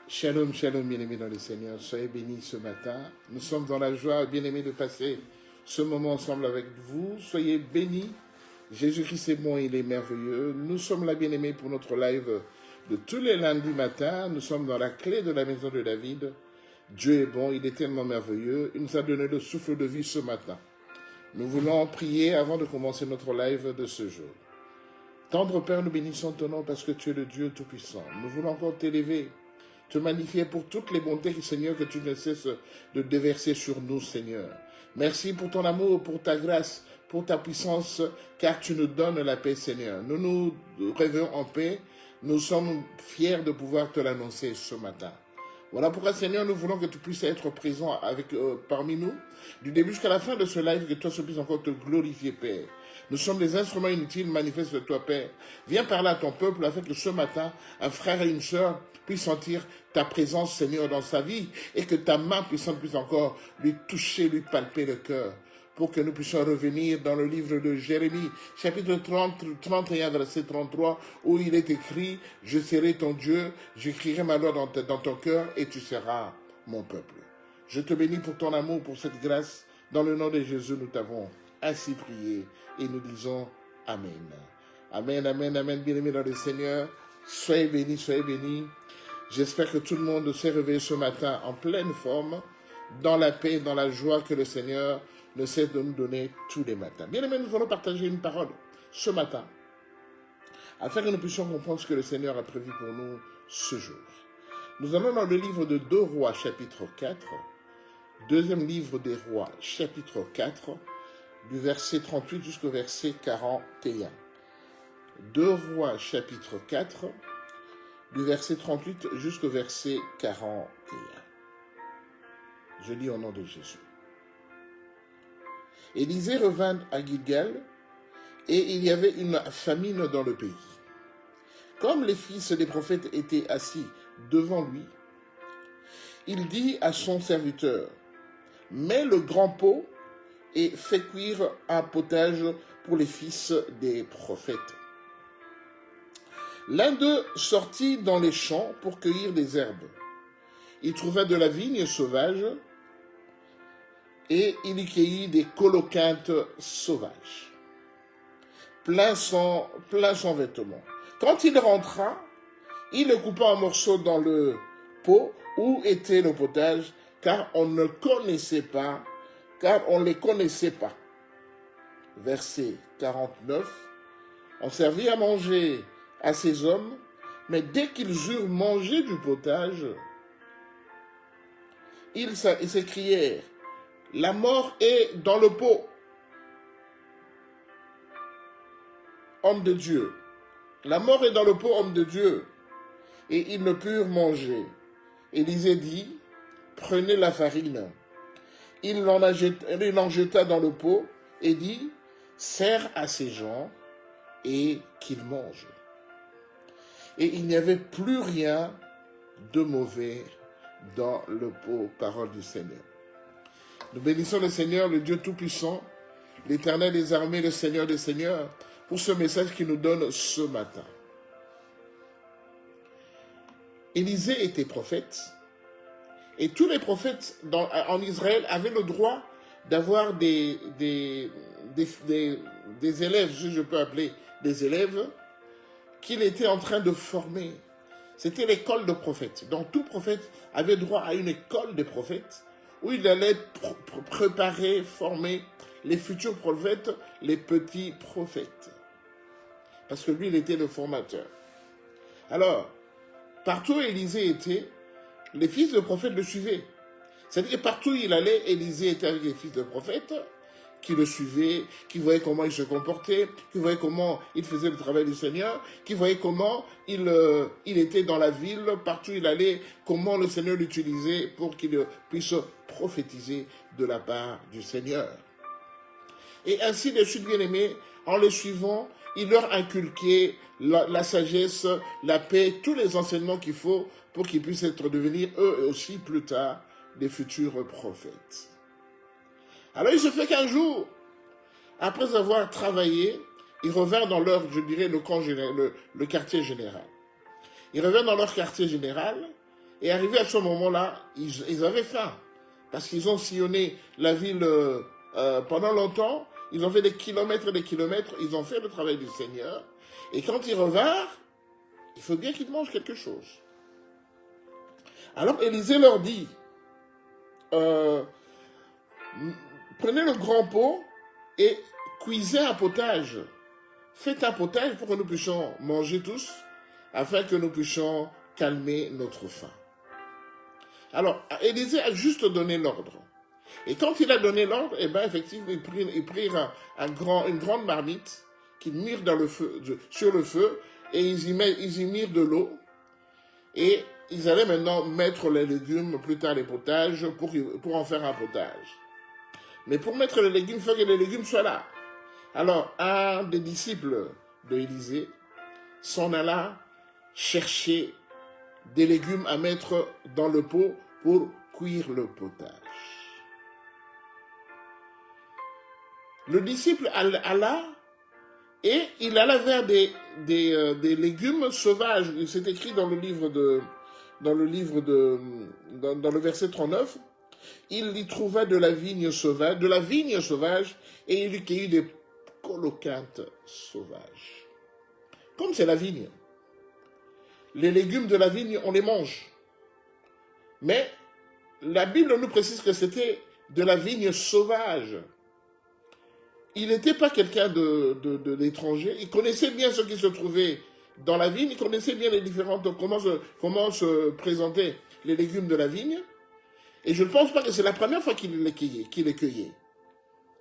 Shalom, shalom, bien-aimés dans le Seigneur. Soyez bénis ce matin. Nous sommes dans la joie, bien-aimés, de passer ce moment ensemble avec vous. Soyez bénis. Jésus-Christ est bon, il est merveilleux. Nous sommes là, bien-aimés, pour notre live de tous les lundis matins. Nous sommes dans la clé de la maison de David. Dieu est bon, il est tellement merveilleux. Il nous a donné le souffle de vie ce matin. Nous voulons prier avant de commencer notre live de ce jour. Tendre Père, nous bénissons ton nom parce que tu es le Dieu Tout-Puissant. Nous voulons encore t'élever, te magnifier pour toutes les bontés, Seigneur, que tu ne cesses de déverser sur nous, Seigneur. Merci pour ton amour, pour ta grâce, pour ta puissance, car tu nous donnes la paix, Seigneur. Nous nous réveillons en paix. Nous sommes fiers de pouvoir te l'annoncer ce matin. Voilà pourquoi, Seigneur, nous voulons que tu puisses être présent parmi nous, du début jusqu'à la fin de ce live, que toi puisses encore te glorifier, Père. Nous sommes des instruments inutiles, manifestes de toi, Père. Viens parler à ton peuple afin que ce matin, un frère et une sœur puissent sentir ta présence, Seigneur, dans sa vie, et que ta main puissante puisse encore lui toucher, lui palper le cœur, pour que nous puissions revenir dans le livre de Jérémie, chapitre 31, verset 33, où il est écrit « Je serai ton Dieu, j'écrirai ma loi dans ton cœur, et tu seras mon peuple. » Je te bénis pour ton amour, pour cette grâce. Dans le nom de Jésus, nous t'avons ainsi prié, et nous disons Amen. Amen, amen, amen, bien-aimés dans le Seigneur. Soyez bénis, soyez bénis. J'espère que tout le monde s'est réveillé ce matin en pleine forme, dans la paix, dans la joie que le Seigneur ne cesse de nous donner tous les matins. Bien aimé, nous allons partager une parole ce matin, afin que nous puissions comprendre ce que le Seigneur a prévu pour nous ce jour. Nous allons dans le livre de 2 Rois, chapitre 4, deuxième livre des Rois, chapitre 4, du verset 38 jusqu'au verset 41. 2 Rois, chapitre 4, du verset 38 jusqu'au verset 41. Je lis au nom de Jésus. Élisée revint à Gilgal, et il y avait une famine dans le pays. Comme les fils des prophètes étaient assis devant lui, il dit à son serviteur, « Mets le grand pot et fais cuire un potage pour les fils des prophètes. » L'un d'eux sortit dans les champs pour cueillir des herbes. Il trouva de la vigne sauvage, et il y cueillit des coloquintes sauvages, plein son vêtement. Quand il rentra, il le coupa en morceaux dans le pot où était le potage, car on ne les connaissait pas. Verset 49. On servit à manger à ces hommes, mais dès qu'ils eurent mangé du potage, ils s'écrièrent, « La mort est dans le pot. » Homme de Dieu. La mort est dans le pot, homme de Dieu. Et ils ne purent manger. Élisée dit, « Prenez la farine. » Il en jeta dans le pot et dit, « Sers à ces gens et qu'ils mangent. » Et il n'y avait plus rien de mauvais dans le pot. Parole du Seigneur. Nous bénissons le Seigneur, le Dieu Tout-Puissant, l'Éternel des armées, le Seigneur des Seigneurs, pour ce message qu'il nous donne ce matin. Élisée était prophète, et tous les prophètes en Israël avaient le droit d'avoir des élèves, si je peux appeler des élèves, qu'il était en train de former. C'était l'école de prophètes. Donc tout prophète avait droit à une école des prophètes, où il allait préparer, former les futurs prophètes, les petits prophètes. Parce que lui, il était le formateur. Alors, partout où Élisée était, les fils de prophètes le suivaient. C'est-à-dire que partout où il allait, Élisée était avec les fils de prophètes qui le suivaient, qui voyaient comment il se comportait, qui voyaient comment il faisait le travail du Seigneur, qui voyaient comment il était dans la ville, partout où il allait, comment le Seigneur l'utilisait pour qu'il puisse prophétiser de la part du Seigneur. Et ainsi de suite, bien-aimés, en les suivant, il leur inculquait la sagesse, la paix, tous les enseignements qu'il faut pour qu'ils puissent devenir eux aussi plus tard des futurs prophètes. Alors il se fait qu'un jour, après avoir travaillé, ils revinrent dans leur, le quartier général. Ils revinrent dans leur quartier général Et arrivé à ce moment-là, ils avaient faim. Parce qu'ils ont sillonné la ville pendant longtemps. Ils ont fait des kilomètres et des kilomètres. Ils ont fait le travail du Seigneur. Et quand ils revinrent, il faut bien qu'ils mangent quelque chose. Alors Élisée leur dit, prenez le grand pot et cuisez un potage. Faites un potage pour que nous puissions manger tous, afin que nous puissions calmer notre faim. Alors, Élisée a juste donné l'ordre. Et quand il a donné l'ordre, eh bien, effectivement, ils prirent une grande marmite qu'ils mirent sur le feu, et ils y mirent de l'eau. Et ils allaient maintenant mettre les légumes, plus tard les potages, pour en faire un potage. Mais pour mettre les légumes, il faut que les légumes soient là. Alors, un des disciples de Élisée s'en alla chercher des légumes à mettre dans le pot pour cuire le potage. Le disciple alla et il alla vers des légumes sauvages. C'est écrit dans le verset 39. Il y trouva de la vigne sauvage, et il y cueillit des colocantes sauvages. Comme c'est la vigne, les légumes de la vigne, on les mange. Mais la Bible nous précise que c'était de la vigne sauvage. Il n'était pas quelqu'un d'étranger. Il connaissait bien ce qui se trouvait dans la vigne. Il connaissait bien les différentes, comment se présentaient les légumes de la vigne. Et je ne pense pas que c'est la première fois qu'il les cueillait.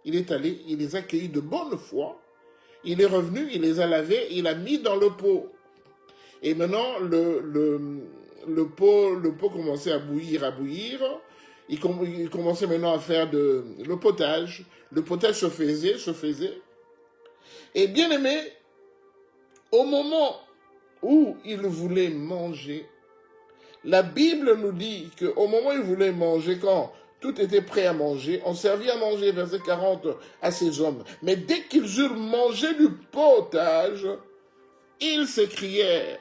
Il est allé, il les a cueillis de bonne foi. Il est revenu, il les a lavés, il a mis dans le pot. Et maintenant, le pot commençait à bouillir. Il commençait maintenant à faire le potage. Le potage se faisait. Et bien aimé, au moment où il voulait manger, la Bible nous dit qu'au moment où il voulait manger, quand tout était prêt à manger, on servit à manger, verset 40, à ces hommes. Mais dès qu'ils eurent mangé du potage, ils s'écrièrent,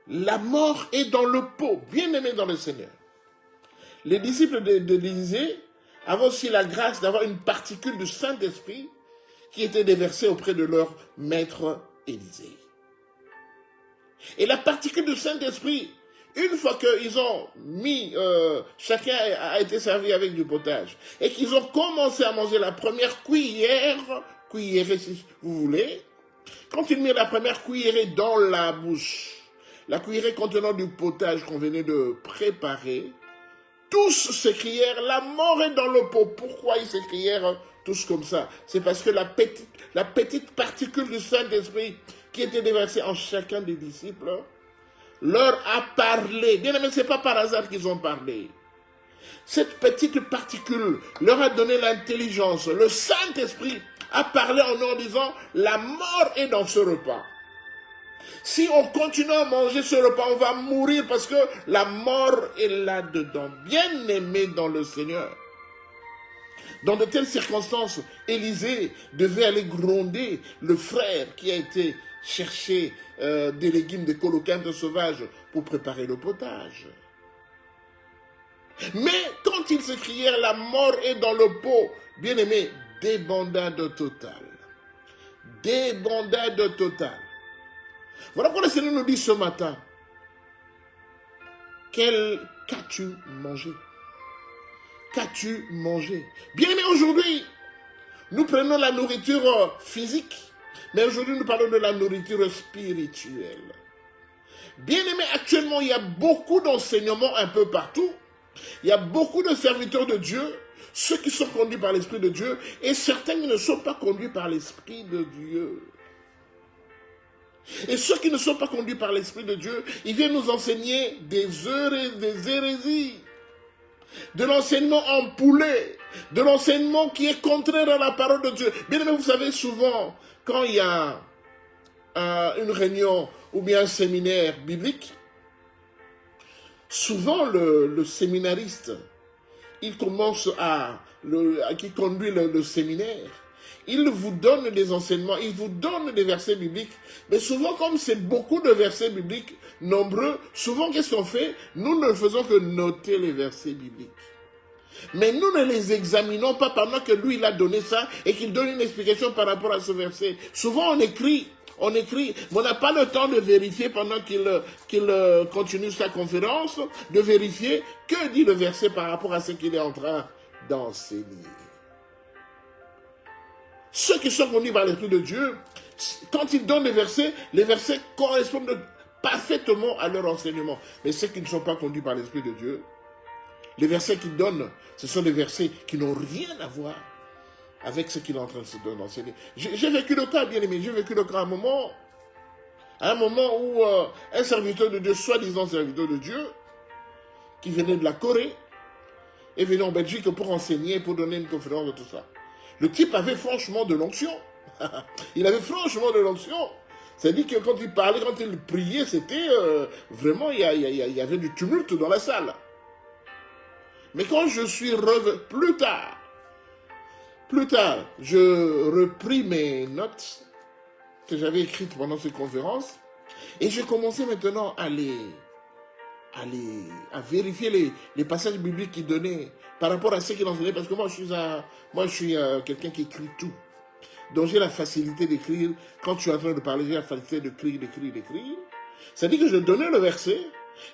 la mort est dans le pot, bien aimé dans le Seigneur. Les disciples d'Élisée avaient aussi la grâce d'avoir une particule du Saint-Esprit qui était déversée auprès de leur maître Élisée. Et la particule du Saint-Esprit, une fois qu'ils ont mis, chacun a été servi avec du potage, et qu'ils ont commencé à manger la première cuillerée si vous voulez, quand ils mirent la première cuillerée dans la bouche, la cuillerée contenant du potage qu'on venait de préparer, tous s'écrièrent, la mort est dans le pot. Pourquoi ils s'écrièrent tous comme ça? C'est parce que la petite particule du Saint-Esprit qui était déversée en chacun des disciples leur a parlé. Bien aimé, ce n'est pas par hasard qu'ils ont parlé. Cette petite particule leur a donné l'intelligence. Le Saint-Esprit a parlé en nous en disant, la mort est dans ce repas. Si on continue à manger ce repas, on va mourir parce que la mort est là-dedans. Bien aimé dans le Seigneur. Dans de telles circonstances, Élisée devait aller gronder le frère qui a été chercher des légumes, des colocantes sauvages pour préparer le potage. Mais quand ils s'écrièrent, la mort est dans le pot, bien aimé, débandade totale. Débandade totale. Voilà pourquoi le Seigneur nous dit ce matin, qu'as-tu mangé? Qu'as-tu mangé? Bien aimé, aujourd'hui, nous prenons la nourriture physique, mais aujourd'hui nous parlons de la nourriture spirituelle. Bien aimé, actuellement il y a beaucoup d'enseignements un peu partout. Il y a beaucoup de serviteurs de Dieu, ceux qui sont conduits par l'Esprit de Dieu, et certains qui ne sont pas conduits par l'Esprit de Dieu. Et ceux qui ne sont pas conduits par l'Esprit de Dieu, ils viennent nous enseigner des hérésies, de l'enseignement empoulé, de l'enseignement qui est contraire à la parole de Dieu. Bien aimé, vous savez, souvent, quand il y a une réunion ou bien un séminaire biblique, souvent le séminariste, il commence qui conduit le séminaire, Il vous donne des enseignements, il vous donne des versets bibliques. Mais souvent, comme c'est beaucoup de versets bibliques nombreux, souvent, qu'est-ce qu'on fait? Nous ne faisons que noter les versets bibliques. Mais nous ne les examinons pas pendant que lui, il a donné ça et qu'il donne une explication par rapport à ce verset. Souvent, on écrit, mais on n'a pas le temps de vérifier pendant qu'il continue sa conférence, de vérifier que dit le verset par rapport à ce qu'il est en train d'enseigner. Ceux qui sont conduits par l'Esprit de Dieu, quand ils donnent des versets, les versets correspondent parfaitement à leur enseignement. Mais ceux qui ne sont pas conduits par l'Esprit de Dieu, les versets qu'ils donnent, ce sont des versets qui n'ont rien à voir avec ce qu'il est en train d'enseigner. J'ai vécu le cas, bien aimé, j'ai vécu le cas à un moment où un serviteur de Dieu, soi-disant serviteur de Dieu, qui venait de la Corée, est venu en Belgique pour enseigner, pour donner une conférence de tout ça. Le type avait franchement de l'onction. Il avait franchement de l'onction. C'est-à-dire que quand il parlait, quand il priait, c'était vraiment, il y avait du tumulte dans la salle. Mais quand je suis revenu, plus tard, je repris mes notes que j'avais écrites pendant cette conférence et j'ai commencé maintenant à vérifier les passages bibliques qu'il donnait par rapport à ce qu'il enseignait, parce que moi je suis quelqu'un qui écrit tout. Donc j'ai la facilité d'écrire. Quand je suis en train de parler, j'ai la facilité d'écrire. C'est-à-dire que je donnais le verset,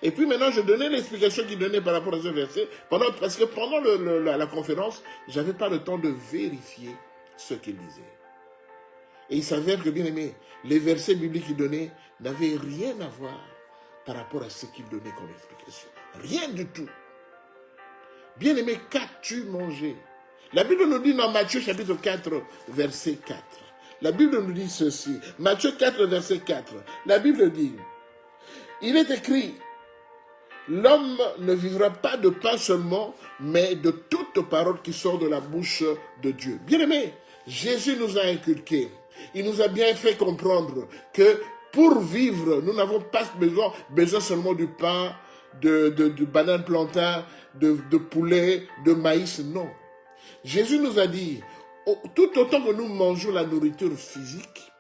et puis maintenant je donnais l'explication qu'il donnait par rapport à ce verset, parce que pendant la conférence, je n'avais pas le temps de vérifier ce qu'il disait. Et il s'avère que, bien aimé, les versets bibliques qu'il donnait n'avaient rien à voir par rapport à ce qu'il donnait comme explication. Rien du tout. Bien aimé, qu'as-tu mangé? La Bible nous dit dans Matthieu chapitre 4, verset 4. La Bible nous dit ceci. Matthieu 4, verset 4. La Bible dit, il est écrit, l'homme ne vivra pas de pain seulement, mais de toute parole qui sort de la bouche de Dieu. Bien aimé, Jésus nous a inculqué. Il nous a bien fait comprendre que pour vivre, nous n'avons pas besoin seulement du pain, de banane plantain, de poulet, de maïs, non. Jésus nous a dit, tout autant que nous mangeons la nourriture physique,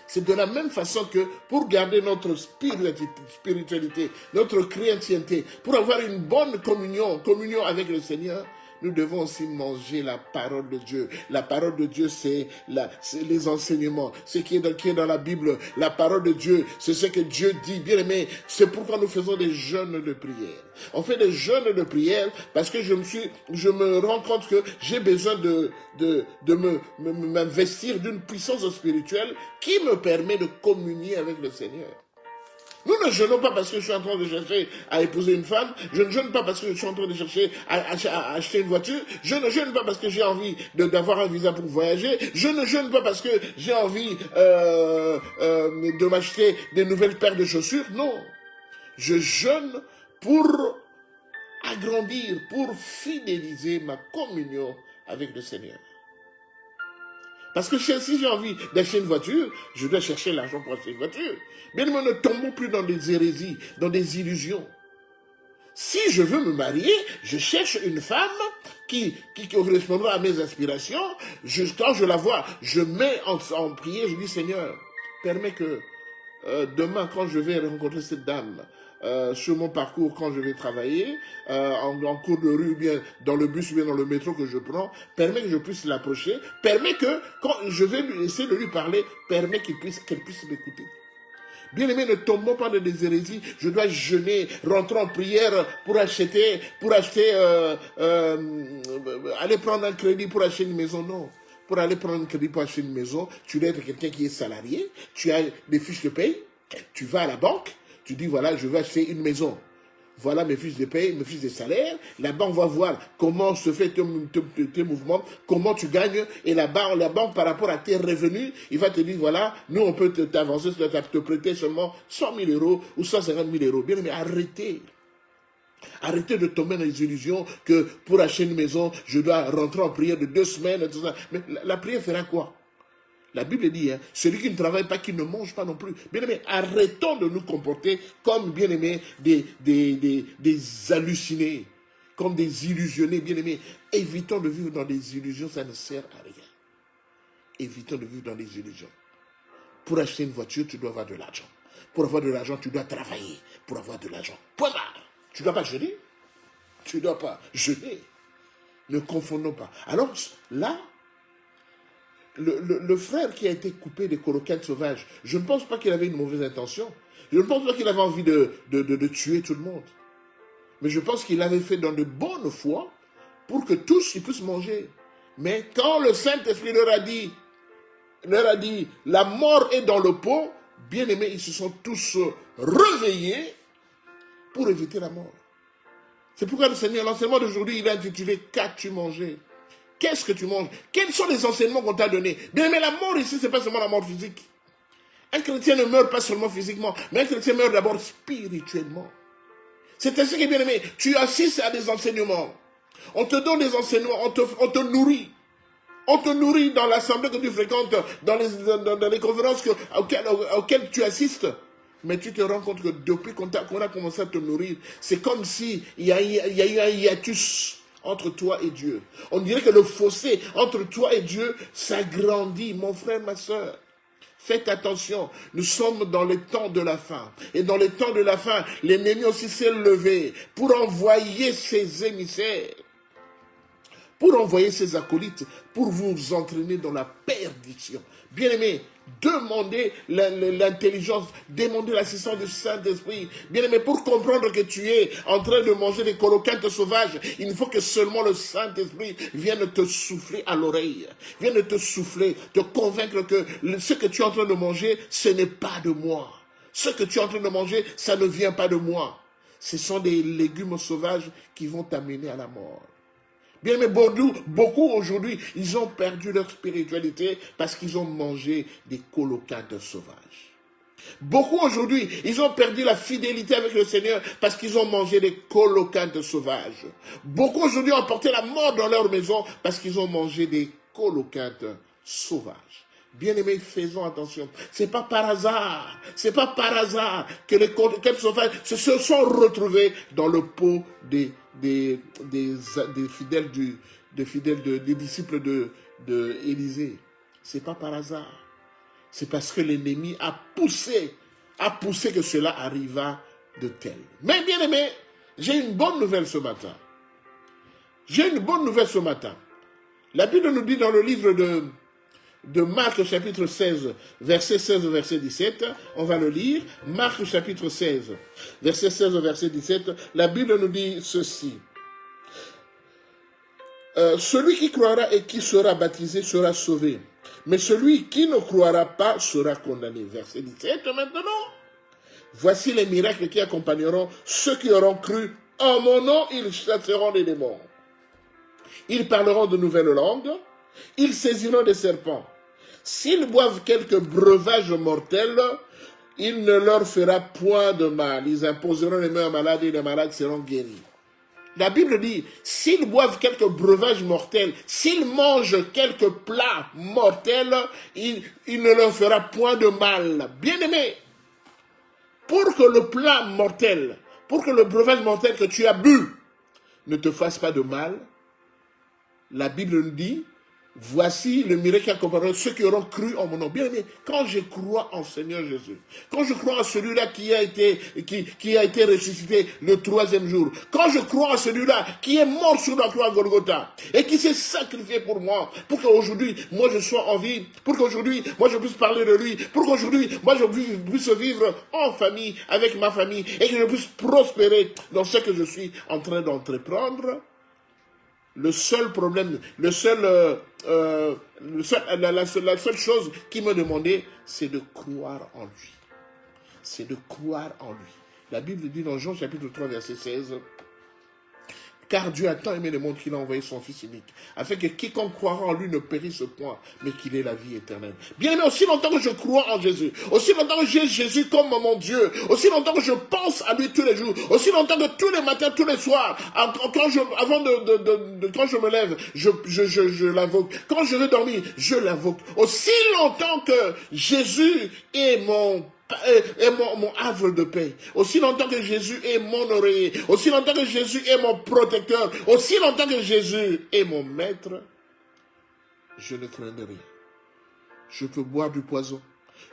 c'est de la même façon que pour garder notre spiritualité, notre chrétienté, pour avoir une bonne communion avec le Seigneur, nous devons aussi manger la parole de Dieu. La parole de Dieu, c'est les enseignements, ce qui est dans la Bible. La parole de Dieu, c'est ce que Dieu dit. Bien aimé, c'est pourquoi nous faisons des jeûnes de prière. On fait des jeûnes de prière parce que je me rends compte que j'ai besoin de m'investir d'une puissance spirituelle qui me permet de communier avec le Seigneur. Nous ne jeûnons pas parce que je suis en train de chercher à épouser une femme. Je ne jeûne pas parce que je suis en train de chercher à acheter une voiture. Je ne jeûne pas parce que j'ai envie d'avoir un visa pour voyager. Je ne jeûne pas parce que j'ai envie de m'acheter des nouvelles paires de chaussures. Non. Je jeûne pour agrandir, pour fidéliser ma communion avec le Seigneur. Parce que si j'ai envie d'acheter une voiture, je dois chercher l'argent pour acheter une voiture. Bien évidemment, ne tombons plus dans des hérésies, dans des illusions. Si je veux me marier, je cherche une femme qui correspondra à mes aspirations. Quand je la vois, je mets en prière, je dis Seigneur, permets que demain, quand je vais rencontrer cette dame, sur mon parcours quand je vais travailler, en cours de rue, ou bien dans le bus, ou bien dans le métro que je prends, permet que je puisse l'approcher, permet que, quand je vais essayer de lui parler, permet qu'elle puisse m'écouter. Bien aimé, ne tombons pas dans des hérésies. Je dois jeûner, rentrer en prière pour acheter, aller prendre un crédit pour acheter une maison, non. Pour aller prendre un crédit pour acheter une maison, tu dois être quelqu'un qui est salarié, tu as des fiches de paye, tu vas à la banque, tu dis voilà, je veux acheter une maison. Voilà mes fiches de paye, mes fiches de salaire. La banque va voir comment se fait tes mouvements, comment tu gagnes. Et la banque, par rapport à tes revenus, il va te dire, voilà, nous, on peut t'avancer, te prêter seulement 100 000 euros ou 150 000 euros. Bien, mais arrêtez. Arrêtez de tomber dans les illusions que pour acheter une maison, je dois rentrer en prière de 2 semaines et tout ça. Mais la prière fera quoi? La Bible dit, celui qui ne travaille pas, qui ne mange pas non plus. Bien-aimés, arrêtons de nous comporter comme, bien-aimés, des hallucinés, comme des illusionnés, bien-aimés. Évitons de vivre dans des illusions, ça ne sert à rien. évitons de vivre dans les illusions. Pour acheter une voiture, tu dois avoir de l'argent. Pour avoir de l'argent, tu dois travailler. Pour avoir de l'argent, point barre. Tu ne dois pas jeûner. Tu ne dois pas jeûner. Ne confondons pas. Alors là, le frère qui a été coupé des colocanes sauvages, je ne pense pas qu'il avait une mauvaise intention. Je ne pense pas qu'il avait envie de tuer tout le monde. Mais je pense qu'il l'avait fait dans de bonnes foi pour que tous ils puissent manger. Mais quand le Saint-Esprit leur a dit, la mort est dans le pot, bien aimés, ils se sont tous réveillés pour éviter la mort. C'est pourquoi le Seigneur, l'enseignement d'aujourd'hui, il a intitulé « Qu'as-tu mangé ?» Qu'est-ce que tu manges? Quels sont les enseignements qu'on t'a donnés? Bien aimé, la mort ici, ce n'est pas seulement la mort physique. Un chrétien ne meurt pas seulement physiquement, mais un chrétien meurt d'abord spirituellement. C'est ainsi que, bien aimé, tu assistes à des enseignements. On te donne des enseignements, on te nourrit. On te nourrit dans l'assemblée que tu fréquentes, dans les conférences auxquelles tu assistes. Mais tu te rends compte que depuis qu'on a commencé à te nourrir, c'est comme s'il y a eu un hiatus entre toi et Dieu. On dirait que le fossé entre toi et Dieu s'agrandit, mon frère, ma soeur. Faites attention, nous sommes dans les temps de la fin. Et dans les temps de la fin, l'ennemi aussi s'est levé pour envoyer ses émissaires, pour envoyer ses acolytes, pour vous entraîner dans la perdition. Bien-aimés, demandez l'intelligence, demandez l'assistance du Saint-Esprit. Bien-aimé, pour comprendre que tu es en train de manger des colocantes sauvages, il faut que seulement le Saint-Esprit vienne te souffler à l'oreille, vienne te souffler, te convaincre que ce que tu es en train de manger, ce n'est pas de moi. Ce que tu es en train de manger, ça ne vient pas de moi. Ce sont des légumes sauvages qui vont t'amener à la mort. Bien, mais beaucoup aujourd'hui, ils ont perdu leur spiritualité parce qu'ils ont mangé des colocates sauvages. Beaucoup aujourd'hui, ils ont perdu la fidélité avec le Seigneur parce qu'ils ont mangé des colocates sauvages. Beaucoup aujourd'hui ont porté la mort dans leur maison parce qu'ils ont mangé des colocates sauvages. Bien-aimés, faisons attention. C'est pas par hasard que les colocates sauvages se sont retrouvés dans le pot des fidèles des disciples de Élisée. C'est pas par hasard. C'est parce que l'ennemi a poussé que cela arriva de tel. Mais bien aimé, j'ai une bonne nouvelle ce matin. La Bible nous dit dans le livre de Marc chapitre 16, verset 16 au verset 17, on va le lire, Marc chapitre 16, verset 16 au verset 17, la Bible nous dit ceci. Celui qui croira et qui sera baptisé sera sauvé, mais celui qui ne croira pas sera condamné. Verset 17 maintenant. Voici les miracles qui accompagneront ceux qui auront cru. En mon nom, ils chasseront les démons. Ils parleront de nouvelles langues. Ils saisiront des serpents. S'ils boivent quelques breuvages mortels, il ne leur fera point de mal. Ils imposeront les mains aux malades et les malades seront guéris. La Bible dit, s'ils boivent quelques breuvages mortels, s'ils mangent quelques plats mortels, il ne leur fera point de mal. Bien-aimé, pour que le plat mortel, pour que le breuvage mortel que tu as bu ne te fasse pas de mal, la Bible nous dit, voici le miracle qui accompagnera ceux qui auront cru en mon nom. Bien aimé, quand je crois en Seigneur Jésus, quand je crois en celui-là qui a été ressuscité le 3e jour, quand je crois en celui-là qui est mort sur la croix Golgotha et qui s'est sacrifié pour moi, pour qu'aujourd'hui, moi je sois en vie, pour qu'aujourd'hui, moi je puisse parler de lui, pour qu'aujourd'hui, moi je puisse vivre en famille, avec ma famille, et que je puisse prospérer dans ce que je suis en train d'entreprendre. La seule chose qui me demandait, c'est de croire en lui. C'est de croire en lui. La Bible dit dans Jean chapitre 3, verset 16, car Dieu a tant aimé le monde qu'il a envoyé son Fils unique, afin que quiconque croira en lui ne périsse point, mais qu'il ait la vie éternelle. Bien aimé, aussi longtemps que je crois en Jésus, aussi longtemps que j'ai Jésus comme mon Dieu, aussi longtemps que je pense à lui tous les jours, aussi longtemps que tous les matins, tous les soirs, quand je me lève, je l'invoque. Quand je vais dormir, je l'invoque. Aussi longtemps que Jésus est mon havre de paix, aussi longtemps que Jésus est mon oreiller, aussi longtemps que Jésus est mon protecteur, aussi longtemps que Jésus est mon maître, je ne craindrai rien. je peux boire du poison,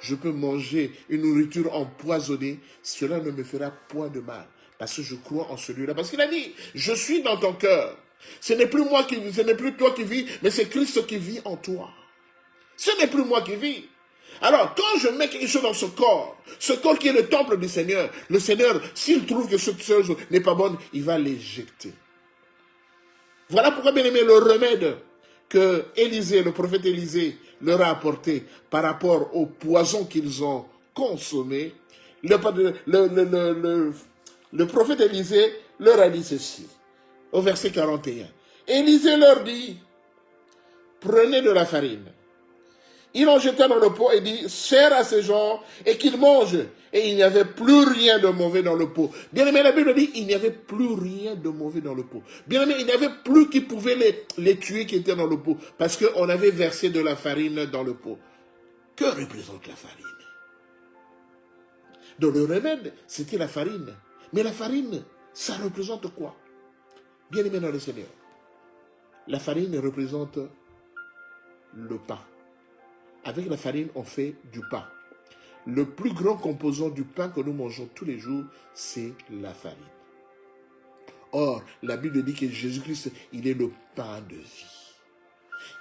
je peux manger une nourriture empoisonnée, cela ne me fera point de mal, parce que je crois en celui-là. Parce qu'il a dit, je suis dans ton cœur. Ce n'est plus moi qui vis, ce n'est plus toi qui vis, mais c'est Christ qui vit en toi. Ce n'est plus moi qui vis. Alors, quand je mets quelque chose dans ce corps qui est le temple du Seigneur, le Seigneur, s'il trouve que cette chose n'est pas bonne, il va l'éjecter. Voilà pourquoi, bien aimé, le remède que Élisée, le prophète Élisée, leur a apporté par rapport au poison qu'ils ont consommé, le prophète Élisée leur a dit ceci, au verset 41. Élisée leur dit, prenez de la farine. Ils l'ont jeté dans le pot et dit, sers à ces gens et qu'ils mangent. Et il n'y avait plus rien de mauvais dans le pot. Bien aimé, la Bible dit, il n'y avait plus rien de mauvais dans le pot. Bien aimé, il n'y avait plus qui pouvait les tuer qui étaient dans le pot. Parce qu'on avait versé de la farine dans le pot. Que représente la farine? Dans le remède, c'était la farine. Mais la farine, ça représente quoi? Bien aimé dans le Seigneur, la farine représente le pain. Avec la farine, on fait du pain. Le plus grand composant du pain que nous mangeons tous les jours, c'est la farine. Or, la Bible dit que Jésus-Christ, il est le pain de vie.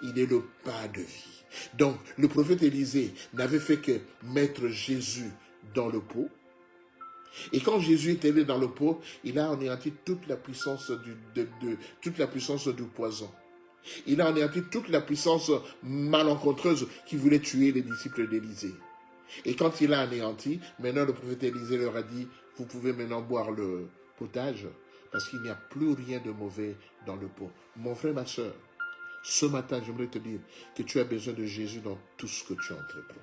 Il est le pain de vie. Donc, le prophète Élisée n'avait fait que mettre Jésus dans le pot. Et quand Jésus est allé dans le pot, il a anéanti toute la puissance du poison. Il a anéanti toute la puissance malencontreuse qui voulait tuer les disciples d'Élisée. Et quand il a anéanti, maintenant le prophète Élisée leur a dit, vous pouvez maintenant boire le potage, parce qu'il n'y a plus rien de mauvais dans le pot. Mon frère, ma soeur, ce matin, j'aimerais te dire que tu as besoin de Jésus dans tout ce que tu entreprends.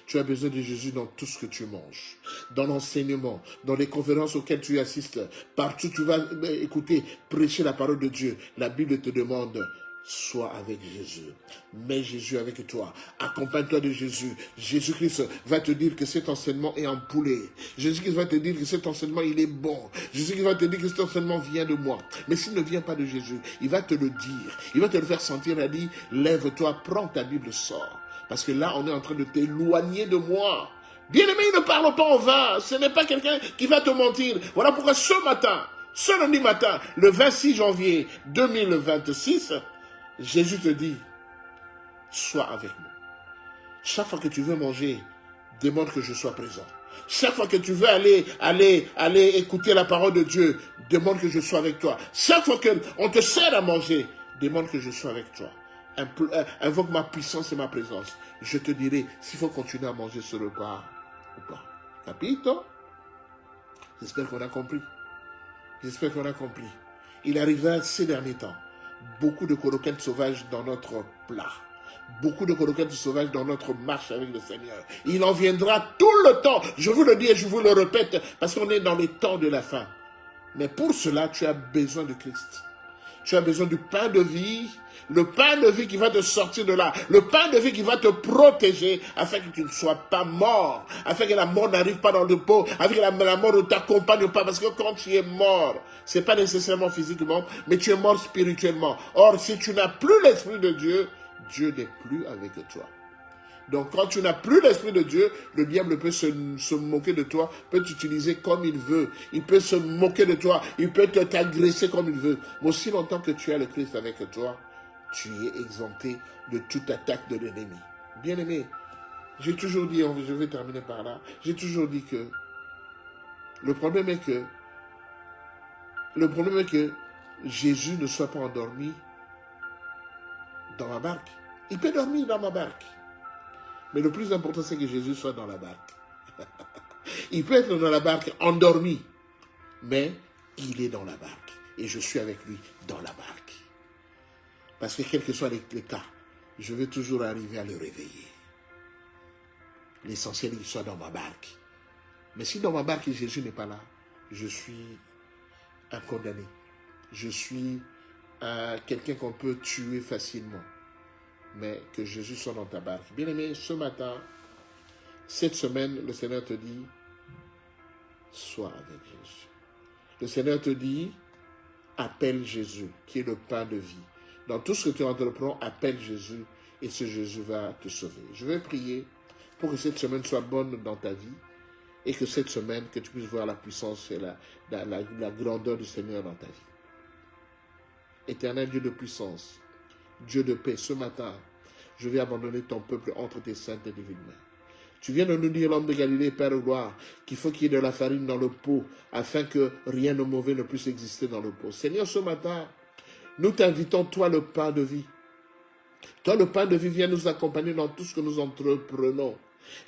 Tu as besoin de Jésus dans tout ce que tu manges, dans l'enseignement, dans les conférences auxquelles tu assistes. Partout tu vas écouter, prêcher la parole de Dieu. La Bible te demande, sois avec Jésus. Mets Jésus avec toi. Accompagne-toi de Jésus. Jésus-Christ va te dire que cet enseignement est empoulé. Jésus-Christ va te dire que cet enseignement, il est bon. Jésus-Christ va te dire que cet enseignement vient de moi. Mais s'il ne vient pas de Jésus, il va te le dire. Il va te le faire sentir. Il a dit, lève-toi, prends ta Bible, sors. Parce que là, on est en train de t'éloigner de moi. Bien-aimé, ne parle pas en vain. Ce n'est pas quelqu'un qui va te mentir. Voilà pourquoi ce matin, ce lundi matin, le 26 janvier 2026, Jésus te dit, sois avec moi. Chaque fois que tu veux manger, demande que je sois présent. Chaque fois que tu veux aller écouter la parole de Dieu, demande que je sois avec toi. Chaque fois qu'on te sert à manger, demande que je sois avec toi. Invoque ma puissance et ma présence. Je te dirai s'il faut continuer à manger ce repas ou pas. Capito? J'espère qu'on a compris. J'espère qu'on a compris. Il arrivera ces derniers temps beaucoup de croquettes sauvages dans notre plat. Beaucoup de croquettes sauvages dans notre marche avec le Seigneur. Il en viendra tout le temps. Je vous le dis et je vous le répète parce qu'on est dans les temps de la fin. Mais pour cela, tu as besoin de Christ. Tu as besoin du pain de vie, le pain de vie qui va te sortir de là, le pain de vie qui va te protéger afin que tu ne sois pas mort, afin que la mort n'arrive pas dans le pot, afin que la mort ne t'accompagne pas, parce que quand tu es mort, ce n'est pas nécessairement physiquement, mais tu es mort spirituellement. Or, si tu n'as plus l'Esprit de Dieu, Dieu n'est plus avec toi. Donc, quand tu n'as plus l'Esprit de Dieu, le diable peut se moquer de toi, peut t'utiliser comme il veut. Il peut se moquer de toi, il peut t'agresser comme il veut. Mais aussi longtemps que tu as le Christ avec toi, tu es exempté de toute attaque de l'ennemi. Bien-aimé, j'ai toujours dit, je vais terminer par là, j'ai toujours dit que le problème est que Jésus ne soit pas endormi dans ma barque. Il peut dormir dans ma barque. Mais le plus important, c'est que Jésus soit dans la barque. Il peut être dans la barque endormi, mais il est dans la barque. Et je suis avec lui dans la barque. Parce que quels que soient les cas, je veux toujours arriver à le réveiller. L'essentiel, il soit dans ma barque. Mais si dans ma barque, Jésus n'est pas là, je suis un condamné. Je suis quelqu'un qu'on peut tuer facilement. Mais que Jésus soit dans ta barque. Bien-aimé, ce matin, cette semaine, le Seigneur te dit, sois avec Jésus. Le Seigneur te dit, appelle Jésus, qui est le pain de vie. Dans tout ce que tu entreprends, appelle Jésus, et ce Jésus va te sauver. Je vais prier pour que cette semaine soit bonne dans ta vie et que cette semaine, que tu puisses voir la puissance et la grandeur du Seigneur dans ta vie. Éternel Dieu de puissance, Dieu de paix, ce matin, je vais abandonner ton peuple entre tes saintes et divines mains. Tu viens de nous dire, l'homme de Galilée, Père de gloire, qu'il faut qu'il y ait de la farine dans le pot, afin que rien de mauvais ne puisse exister dans le pot. Seigneur, ce matin, nous t'invitons, toi le pain de vie. Toi le pain de vie, viens nous accompagner dans tout ce que nous entreprenons.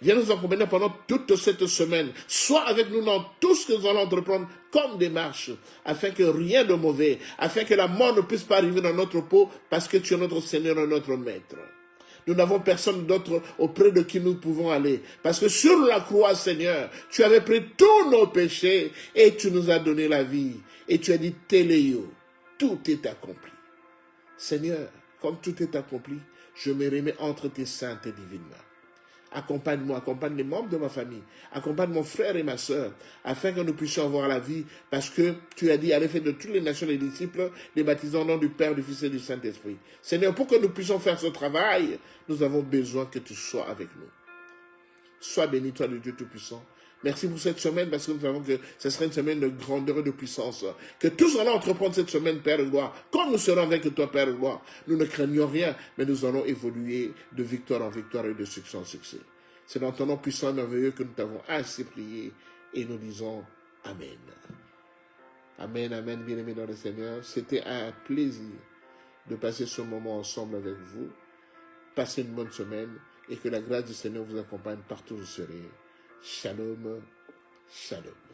Viens nous accompagner pendant toute cette semaine. Sois avec nous dans tout ce que nous allons entreprendre comme démarche, afin que rien de mauvais, afin que la mort ne puisse pas arriver dans notre peau, parce que tu es notre Seigneur et notre Maître. Nous n'avons personne d'autre auprès de qui nous pouvons aller. Parce que sur la croix, Seigneur, tu avais pris tous nos péchés et tu nous as donné la vie. Et tu as dit, Téléo, tout est accompli. Seigneur, comme tout est accompli, je me remets entre tes saintes et divines mains. Accompagne-moi, accompagne les membres de ma famille, accompagne mon frère et ma soeur, afin que nous puissions avoir la vie, parce que tu as dit, allez faire de toutes les nations les disciples, les baptisant au nom du Père, du Fils et du Saint-Esprit. Seigneur, pour que nous puissions faire ce travail, nous avons besoin que tu sois avec nous. Sois béni, toi, le Dieu Tout-Puissant. Merci pour cette semaine, parce que nous savons que ce sera une semaine de grandeur et de puissance. Que tous allons entreprendre cette semaine, Père de gloire. Comme nous serons avec toi, Père de gloire, nous ne craignons rien, mais nous allons évoluer de victoire en victoire et de succès en succès. C'est dans ton nom puissant et merveilleux que nous t'avons ainsi prié et nous disons Amen. Amen, amen, bien-aimés dans le Seigneur. C'était un plaisir de passer ce moment ensemble avec vous. Passez une bonne semaine et que la grâce du Seigneur vous accompagne partout où vous serez. Shalom, shalom.